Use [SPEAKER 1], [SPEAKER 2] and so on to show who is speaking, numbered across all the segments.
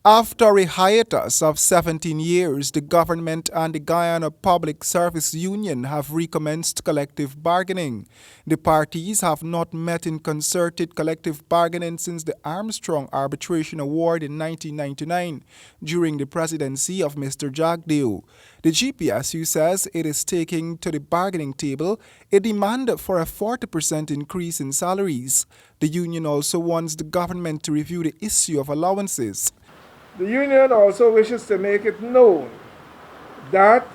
[SPEAKER 1] After a hiatus of 17 years, the government and the Guyana Public Service Union have recommenced collective bargaining. The parties have not met in concerted collective bargaining since the Armstrong Arbitration Award in 1999 during the presidency of Mr. Jagdeo. The Gpsu says it is taking to the bargaining table a demand for a 40% increase in salaries. The union also wants the government to review the issue of allowances.
[SPEAKER 2] The union also wishes to make it known that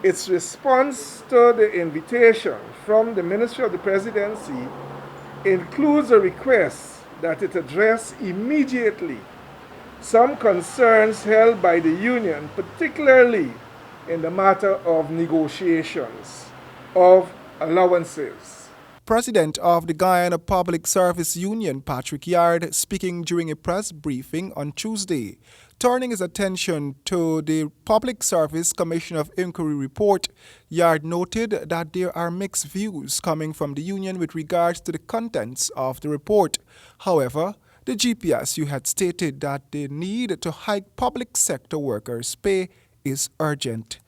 [SPEAKER 2] its response to the invitation from the Ministry of the Presidency includes a request that it address immediately some concerns held by the union, particularly in the matter of negotiations of allowances.
[SPEAKER 1] President of the Guyana Public Service Union, Patrick Yard, speaking during a press briefing on Tuesday, turning his attention to the Public Service Commission of Inquiry report. Yard noted that there are mixed views coming from the union with regards to the contents of the report. However, the Gpsu had stated that the need to hike public sector workers' pay is urgent.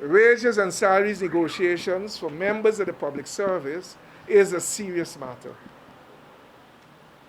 [SPEAKER 2] Wages and salaries negotiations for members of the public service is a serious matter,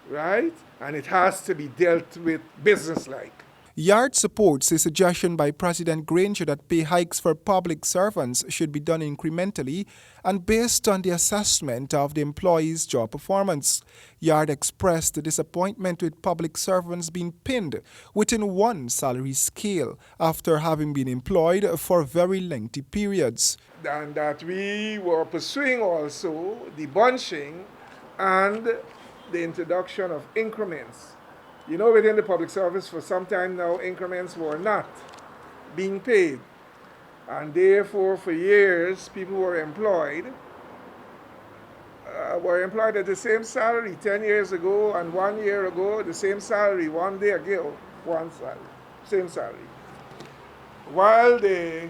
[SPEAKER 2] right? And it has to be dealt with businesslike.
[SPEAKER 1] Yard supports a suggestion by President Granger that pay hikes for public servants should be done incrementally and based on the assessment of the employee's job performance. Yard expressed the disappointment with public servants being pinned within one salary scale after having been employed for very lengthy periods.
[SPEAKER 2] And that we were pursuing also the bunching and the introduction of increments. You know, within the public service for some time now, increments were not being paid. And therefore, for years, people were employed at the same salary 10 years ago, and 1 year ago, the same salary, 1 day ago, same salary. While the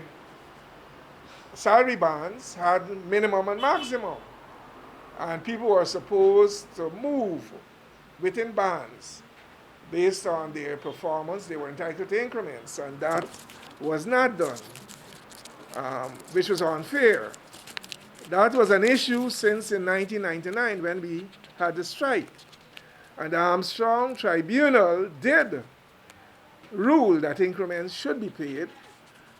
[SPEAKER 2] salary bands had minimum and maximum. And people were supposed to move within bands. Based on their performance, they were entitled to increments, and that was not done, which was unfair. That was an issue since in 1999 when we had the strike. And the Armstrong Tribunal did rule that increments should be paid,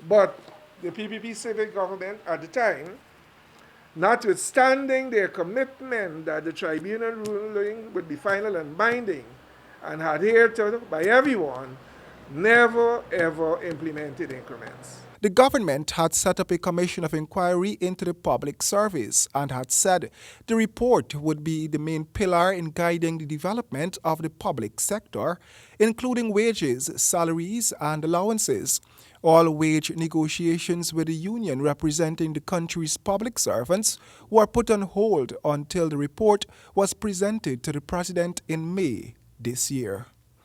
[SPEAKER 2] but the PPP civic government at the time, notwithstanding their commitment that the tribunal ruling would be final and binding, and adhered to by everyone, never ever implemented increments.
[SPEAKER 1] The government had set up a commission of inquiry into the public service and had said the report would be the main pillar in guiding the development of the public sector, including wages, salaries, and allowances. All wage negotiations with the union representing the country's public servants were put on hold until the report was presented to the president in May this year.